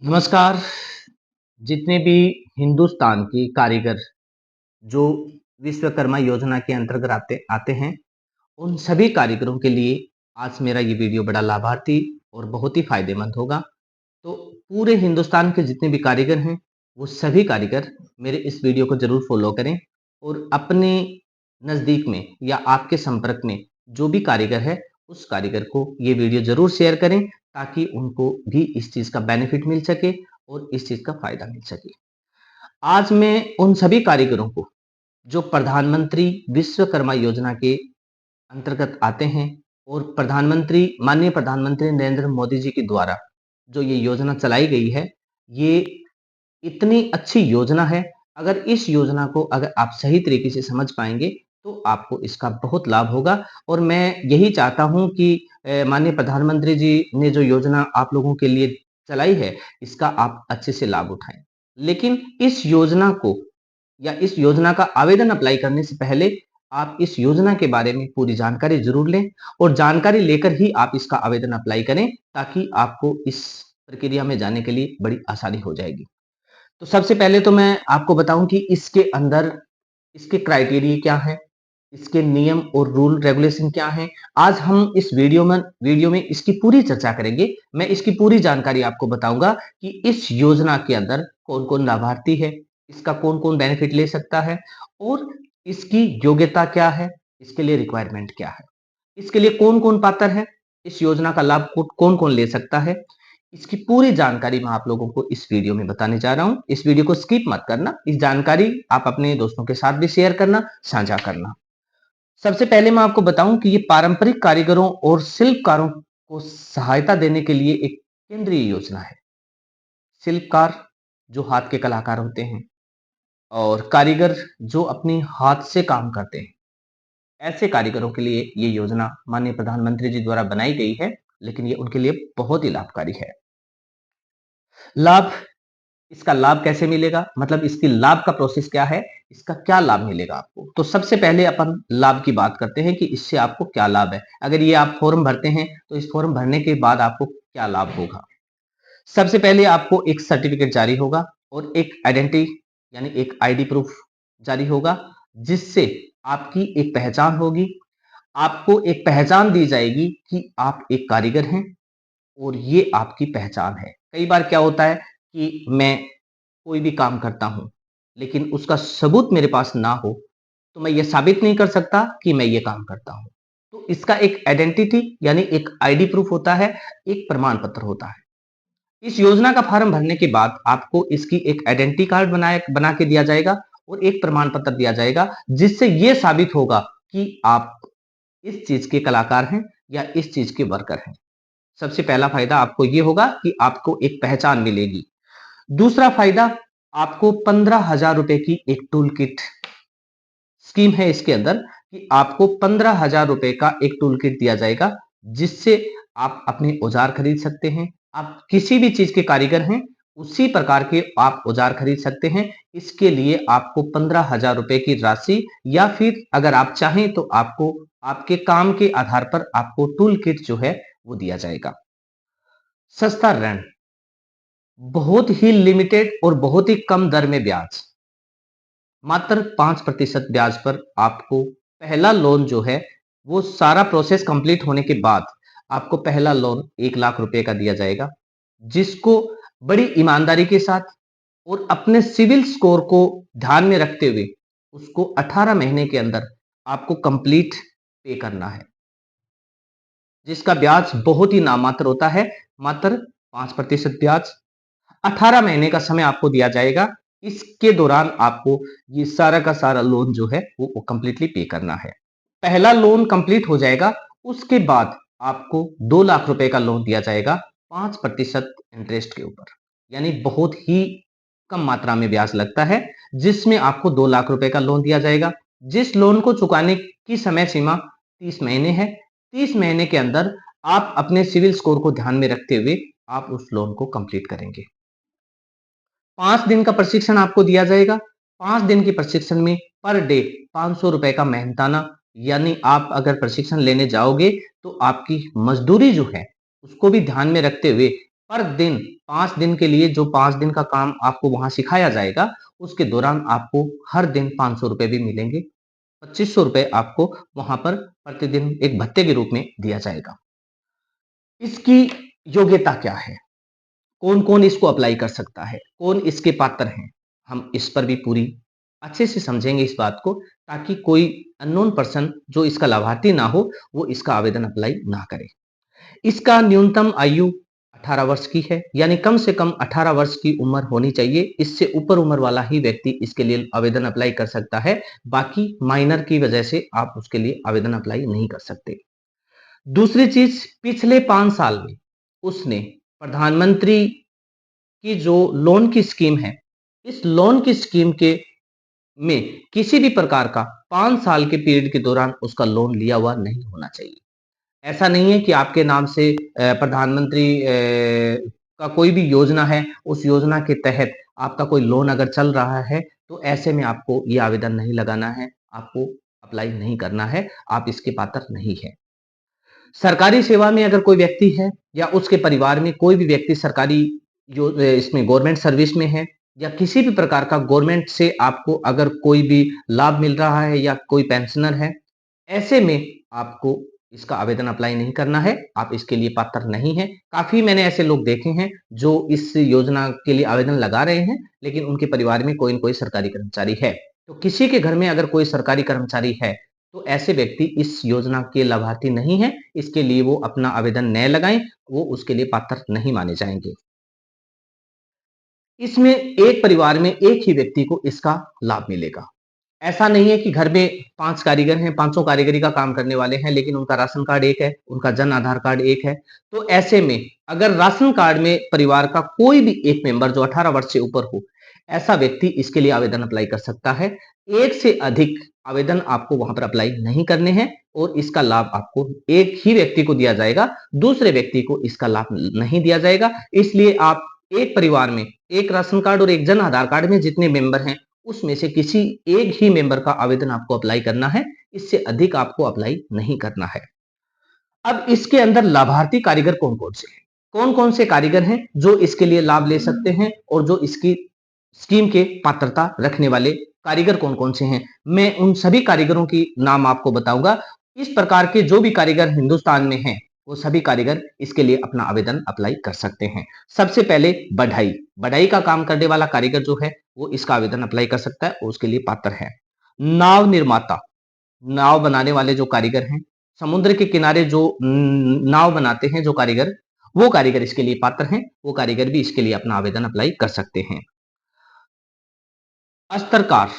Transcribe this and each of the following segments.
नमस्कार। जितने भी हिंदुस्तान की कारीगर जो विश्वकर्मा योजना के अंतर्गत आते आते हैं, उन सभी कारीगरों के लिए आज मेरा ये वीडियो बड़ा लाभार्थी और बहुत ही फायदेमंद होगा। तो पूरे हिंदुस्तान के जितने भी कारीगर हैं, वो सभी कारीगर मेरे इस वीडियो को ज़रूर फॉलो करें और अपने नज़दीक में या आपके संपर्क में जो भी कारीगर है, उस कारीगर को ये वीडियो ज़रूर शेयर करें ताकि उनको भी इस चीज़ का बेनिफिट मिल सके और इस चीज़ का फ़ायदा मिल सके। आज मैं उन सभी कारीगरों को जो प्रधानमंत्री विश्वकर्मा योजना के अंतर्गत आते हैं और माननीय प्रधानमंत्री नरेंद्र मोदी जी के द्वारा जो ये योजना चलाई गई है, ये इतनी अच्छी योजना है। अगर इस योजना को अगर आप सही तरीके से समझ पाएँगे, तो आपको इसका बहुत लाभ होगा और मैं यही चाहता हूँ कि माननीय प्रधानमंत्री जी ने जो योजना आप लोगों के लिए चलाई है, इसका आप अच्छे से लाभ उठाएँ। लेकिन इस योजना को या इस योजना का आवेदन अप्लाई करने से पहले आप इस योजना के बारे में पूरी जानकारी ज़रूर लें और जानकारी लेकर ही आप इसका आवेदन अप्लाई करें, ताकि आपको इस प्रक्रिया में जाने के लिए बड़ी आसानी हो जाएगी। तो सबसे पहले तो मैं आपको बताऊं कि इसके अंदर इसके क्राइटेरिया क्या है, इसके नियम और रूल रेगुलेशन क्या हैं। आज हम इस वीडियो में इसकी पूरी चर्चा करेंगे। मैं इसकी पूरी जानकारी आपको बताऊंगा कि इस योजना के अंदर कौन-कौन लाभार्थी है, इसका कौन-कौन बेनिफिट ले सकता है और इसकी योग्यता क्या है, इसके लिए रिक्वायरमेंट क्या है, इसके लिए कौन-कौन पात्र है, इस योजना का लाभ कौन-कौन ले सकता है। इसकी पूरी जानकारी मैं आप लोगों को इस वीडियो में बताने जा रहा हूँ। इस वीडियो को स्किप मत करना। इस जानकारी आप अपने दोस्तों के साथ भी शेयर करना, साझा करना। सबसे पहले मैं आपको बताऊं कि ये पारंपरिक कारीगरों और शिल्पकारों को सहायता देने के लिए एक केंद्रीय योजना है। शिल्पकार जो हाथ के कलाकार होते हैं और कारीगर जो अपने हाथ से काम करते हैं, ऐसे कारीगरों के लिए ये योजना माननीय प्रधानमंत्री जी द्वारा बनाई गई है, लेकिन ये उनके लिए बहुत ही लाभकारी है। लाभ इसका लाभ कैसे मिलेगा? मतलब इसकी लाभ का प्रोसेस क्या है? इसका क्या लाभ मिलेगा आपको? तो सबसे पहले अपन लाभ की बात करते हैं कि इससे आपको क्या लाभ है। अगर ये आप फॉर्म भरते हैं, तो इस फॉर्म भरने के बाद आपको क्या लाभ होगा? सबसे पहले आपको एक सर्टिफिकेट जारी होगा और एक आइडेंटिटी यानी एक आईडी प्रूफ जारी होगा, जिससे आपकी एक पहचान होगी। आपको एक पहचान दी जाएगी कि आप एक कारीगर हैं और ये आपकी पहचान है। कई बार क्या होता है कि मैं कोई भी काम करता हूँ, लेकिन उसका सबूत मेरे पास ना हो, तो मैं ये साबित नहीं कर सकता कि मैं ये काम करता हूँ। तो इसका एक आइडेंटिटी यानी एक आईडी प्रूफ होता है, एक प्रमाण पत्र होता है। इस योजना का फॉर्म भरने के बाद आपको इसकी एक आइडेंटिटी कार्ड बना के दिया जाएगा और एक प्रमाण पत्र दिया जाएगा, जिससे ये साबित होगा कि आप इस चीज़ के कलाकार हैं या इस चीज़ के वर्कर हैं। सबसे पहला फ़ायदा आपको ये होगा कि आपको एक पहचान मिलेगी। दूसरा फ़ायदा आपको 15,000 रुपए की एक टूल किट स्कीम है इसके अंदर कि आपको 15,000 रुपए का एक टूल किट दिया जाएगा, जिससे आप अपने औजार खरीद सकते हैं। आप किसी भी चीज़ के कारीगर हैं, उसी प्रकार के आप औजार खरीद सकते हैं। इसके लिए आपको 15,000 रुपए की राशि या फिर अगर आप चाहें तो आपको आपके काम के आधार पर आपको टूल किट जो है वो दिया जाएगा। सस्ता ऋण, बहुत ही लिमिटेड और बहुत ही कम दर में ब्याज, मात्र 5% ब्याज पर आपको पहला लोन जो है वो सारा प्रोसेस कंप्लीट होने के बाद आपको पहला लोन 1 लाख रुपए का दिया जाएगा, जिसको बड़ी ईमानदारी के साथ और अपने सिविल स्कोर को ध्यान में रखते हुए उसको 18 महीने के अंदर आपको कंप्लीट पे करना है, जिसका ब्याज बहुत ही नामात्र होता है, मात्र 5% ब्याज। 18 महीने का समय आपको दिया जाएगा। इसके दौरान आपको ये सारा का सारा लोन जो है वो कंप्लीटली पे करना है। पहला लोन कंप्लीट हो जाएगा, उसके बाद आपको 2 लाख रुपए का लोन दिया जाएगा 5% इंटरेस्ट के ऊपर। यानी बहुत ही कम मात्रा में ब्याज लगता है, जिसमें आपको 2 लाख रुपए का लोन दिया जाएगा। जिस लोन को चुकाने की समय सीमा 30 महीने है। 30 महीने के अंदर आप अपने सिविल स्कोर को ध्यान में रखते हुए आप उस लोन को कंप्लीट करेंगे। 5 दिन का प्रशिक्षण आपको दिया जाएगा। 5 दिन के प्रशिक्षण में पर डे 500 रुपए का मेहनताना, यानी आप अगर प्रशिक्षण लेने जाओगे तो आपकी मजदूरी जो है उसको भी ध्यान में रखते हुए पर दिन 5 दिन के लिए जो 5 दिन का काम आपको वहाँ सिखाया जाएगा, उसके दौरान आपको हर दिन ₹500 भी मिलेंगे। ₹2500 आपको वहाँ पर प्रतिदिन एक भत्ते के रूप में दिया जाएगा। इसकी योग्यता क्या है? कौन-कौन इसको अप्लाई कर सकता है? कौन इसके पात्र हैं? हम इस पर भी पूरी अच्छे से समझेंगे इस बात को, ताकि कोई अननोन पर्सन जो इसका लाभार्थी ना हो, वो इसका आवेदन अप्लाई ना करे। इसका न्यूनतम आयु 18 वर्ष की है, यानी कम से कम 18 वर्ष की उम्र होनी चाहिए। इससे ऊपर उम्र वाला ही व्यक्ति इसके लिए आवेदन अप्लाई कर सकता है। बाकी माइनर की वजह से आप उसके लिए आवेदन अप्लाई नहीं कर सकते। दूसरी चीज, पिछले 5 साल में उसने प्रधानमंत्री की जो लोन की स्कीम है, इस लोन की स्कीम के में किसी भी प्रकार का 5 साल के पीरियड के दौरान उसका लोन लिया हुआ नहीं होना चाहिए। ऐसा नहीं है कि आपके नाम से प्रधानमंत्री का कोई भी योजना है, उस योजना के तहत आपका कोई लोन अगर चल रहा है, तो ऐसे में आपको ये आवेदन नहीं लगाना है, आपको अप्लाई नहीं करना है, आप इसके पात्र नहीं हैं। सरकारी सेवा में अगर कोई व्यक्ति है या उसके परिवार में कोई भी व्यक्ति सरकारी इसमें गवर्नमेंट सर्विस में है, या किसी भी प्रकार का गवर्नमेंट से आपको अगर कोई भी लाभ मिल रहा है या कोई पेंशनर है, ऐसे में आपको इसका आवेदन अप्लाई नहीं करना है, आप इसके लिए पात्र नहीं हैं। काफ़ी मैंने ऐसे लोग देखे हैं जो इस योजना के लिए आवेदन लगा रहे हैं, लेकिन उनके परिवार में कोई न कोई सरकारी कर्मचारी है। तो किसी के घर में अगर कोई सरकारी कर्मचारी है, तो ऐसे व्यक्ति इस योजना के लाभार्थी नहीं हैं, इसके लिए वो अपना आवेदन न लगाएँ, वो उसके लिए पात्र नहीं माने जाएँगे। इसमें एक परिवार में एक ही व्यक्ति को इसका लाभ मिलेगा। ऐसा नहीं है कि घर में 5 कारीगर हैं, पाँचों कारीगरी का काम करने वाले हैं, लेकिन उनका राशन कार्ड एक है, उनका जन आधार कार्ड एक है। तो ऐसे में अगर राशन कार्ड में परिवार का कोई भी एक मेंबर जो 18 वर्ष से ऊपर हो, ऐसा व्यक्ति इसके लिए आवेदन अप्लाई कर सकता है। एक से अधिक आवेदन आपको वहाँ पर अप्लाई नहीं करने हैं, और इसका लाभ आपको एक ही व्यक्ति को दिया जाएगा, दूसरे व्यक्ति को इसका लाभ नहीं दिया जाएगा। इसलिए आप एक परिवार में एक राशन कार्ड और एक जन आधार कार्ड में जितने मेंबर हैं, उसमें से किसी एक ही मेंबर का आवेदन आपको अप्लाई करना है, इससे अधिक आपको अप्लाई नहीं करना है। अब इसके अंदर लाभार्थी कारीगर कौन-कौन से हैं? कौन-कौन से कारीगर हैं जो इसके लिए लाभ ले सकते हैं, और जो इसकी स्कीम के पात्रता रखने वाले कारीगर कौन-कौन से हैं? मैं उन सभी कारीगरों की नाम आपको बताऊँगा। इस प्रकार के जो भी कारीगर हिंदुस्तान में हैं, वो सभी कारीगर इसके लिए अपना आवेदन अप्लाई कर सकते हैं। सबसे पहले बढ़ई, बढ़ई का काम करने वाला कारीगर जो है, वो इसका आवेदन अप्लाई कर सकता है, वो उसके लिए पात्र है। नाव निर्माता, नाव बनाने वाले जो कारीगर हैं, समुद्र के किनारे जो नाव बनाते हैं जो कारीगर, वो कारीगर इसके लिए पात्र हैं, वो कारीगर भी इसके लिए अपना आवेदन अप्लाई कर सकते हैं। अस्तरकार,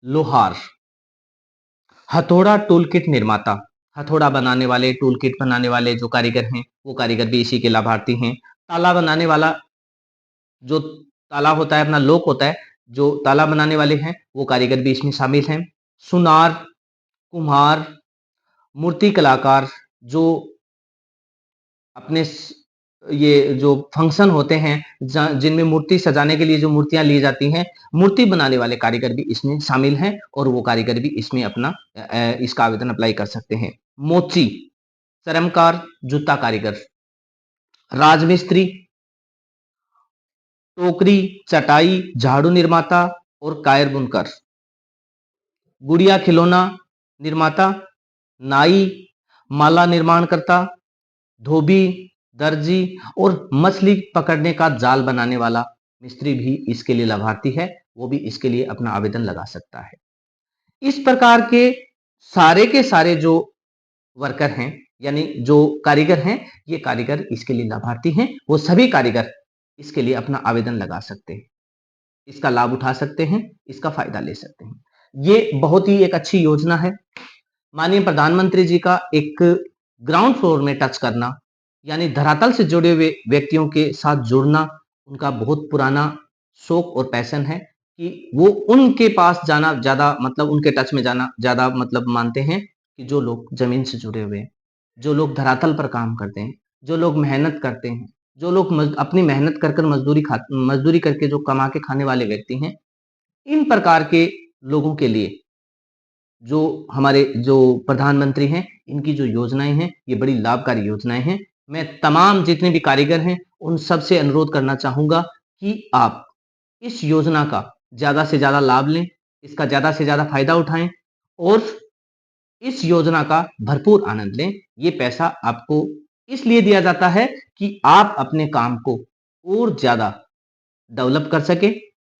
लोहार, हथौड़ा टूल किट निर्माता, हथौड़ा बनाने वाले, टूल किट बनाने वाले जो कारीगर हैं, वो कारीगर भी इसी के लाभार्थी हैं। ताला बनाने वाला, जो ताला होता है, अपना लॉक होता है, जो ताला बनाने वाले हैं, वो कारीगर भी इसमें शामिल हैं। सुनार, कुम्हार, मूर्ति कलाकार, जो अपने ये जो फंक्शन होते हैं, जिनमें मूर्ति सजाने के लिए जो मूर्तियां ली जाती हैं, मूर्ति बनाने वाले कारीगर भी इसमें शामिल हैं, और वो कारीगर भी इसमें अपना इसका आवेदन अप्लाई कर सकते हैं। मोची, चरमकार, जूता कारीगर, राजमिस्त्री, टोकरी, चटाई, झाड़ू निर्माता और कायर बुनकर, गुड़िया खिलौना निर्माता, नाई, माला निर्माणकर्ता, धोबी, दर्जी और मछली पकड़ने का जाल बनाने वाला मिस्त्री भी इसके लिए लाभार्थी है, वो भी इसके लिए अपना आवेदन लगा सकता है। इस प्रकार के सारे जो वर्कर हैं, यानी जो कारीगर हैं, ये कारीगर इसके लिए लाभार्थी हैं। वो सभी कारीगर इसके लिए अपना आवेदन लगा सकते हैं, इसका लाभ उठा सकते हैं, इसका फायदा ले सकते हैं। ये बहुत ही एक अच्छी योजना है। माननीय प्रधानमंत्री जी का एक ग्राउंड फ्लोर में टच करना, यानी धरातल से जुड़े हुए व्यक्तियों के साथ जुड़ना, उनका बहुत पुराना शौक और पैशन है कि वो उनके पास जाना ज़्यादा, मतलब उनके टच में जाना ज़्यादा मतलब मानते हैं, कि जो लोग ज़मीन से जुड़े हुए हैं, जो लोग धरातल पर काम करते हैं, जो लोग मेहनत करते हैं, जो लोग अपनी मेहनत कर कर मजदूरी करके जो कमा के खाने वाले व्यक्ति हैं, इन प्रकार के लोगों के लिए जो हमारे जो प्रधानमंत्री हैं, इनकी जो योजनाएं हैं, ये बड़ी लाभकारी योजनाएं हैं। मैं तमाम जितने भी कारीगर हैं, उन सबसे अनुरोध करना चाहूँगा कि आप इस योजना का ज़्यादा से ज़्यादा लाभ लें, इसका ज़्यादा से ज़्यादा फ़ायदा उठाएँ और इस योजना का भरपूर आनंद लें। ये पैसा आपको इसलिए दिया जाता है कि आप अपने काम को और ज़्यादा डेवलप कर सकें,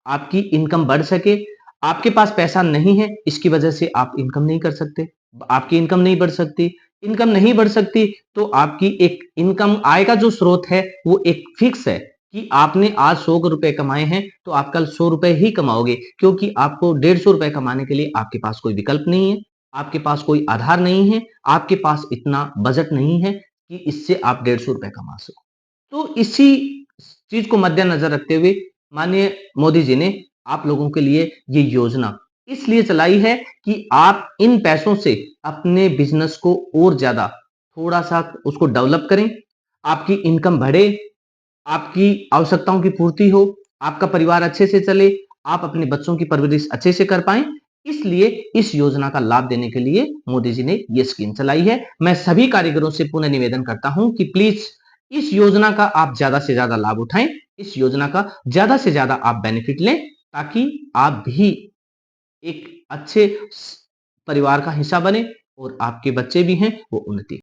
आपकी इनकम बढ़ सके। आपके पास पैसा नहीं है, इसकी वजह से आप इनकम नहीं कर सकते। आपकी इनकम नहीं बढ़ सकती। इनकम नहीं बढ़ सकती, तो आपकी एक इनकम आय का जो स्रोत है, वो एक फिक्स है कि आपने आज 100 रुपए कमाए हैं, तो आप कल 100 रुपए ही कमाओगे क्योंकि आपको 150 रुपए कमाने के लिए आपके पास कोई विकल्प नहीं है, आपके पास कोई आधार नहीं है, आपके पास इतना बजट नहीं है कि इससे आप 150 रुपए कमा सको। तो इसी चीज को मद्देनजर रखते हुए माननीय मोदी जी ने आप लोगों के लिए ये योजना इसलिए चलाई है कि आप इन पैसों से अपने बिजनेस को और ज्यादा थोड़ा सा उसको डेवलप करें, आपकी इनकम बढ़े, आपकी आवश्यकताओं की पूर्ति हो, आपका परिवार अच्छे से चले, आप अपने बच्चों की परवरिश अच्छे से कर पाएं। इसलिए इस योजना का लाभ देने के लिए मोदी जी ने ये स्कीम चलाई है। मैं सभी कारीगरों से पुनः निवेदन करता हूं कि प्लीज इस योजना का आप ज्यादा से ज्यादा लाभ उठाएं, इस योजना का ज्यादा से ज्यादा आप बेनिफिट लें ताकि आप भी एक अच्छे परिवार का हिस्सा बने और आपके बच्चे भी हैं वो उन्नति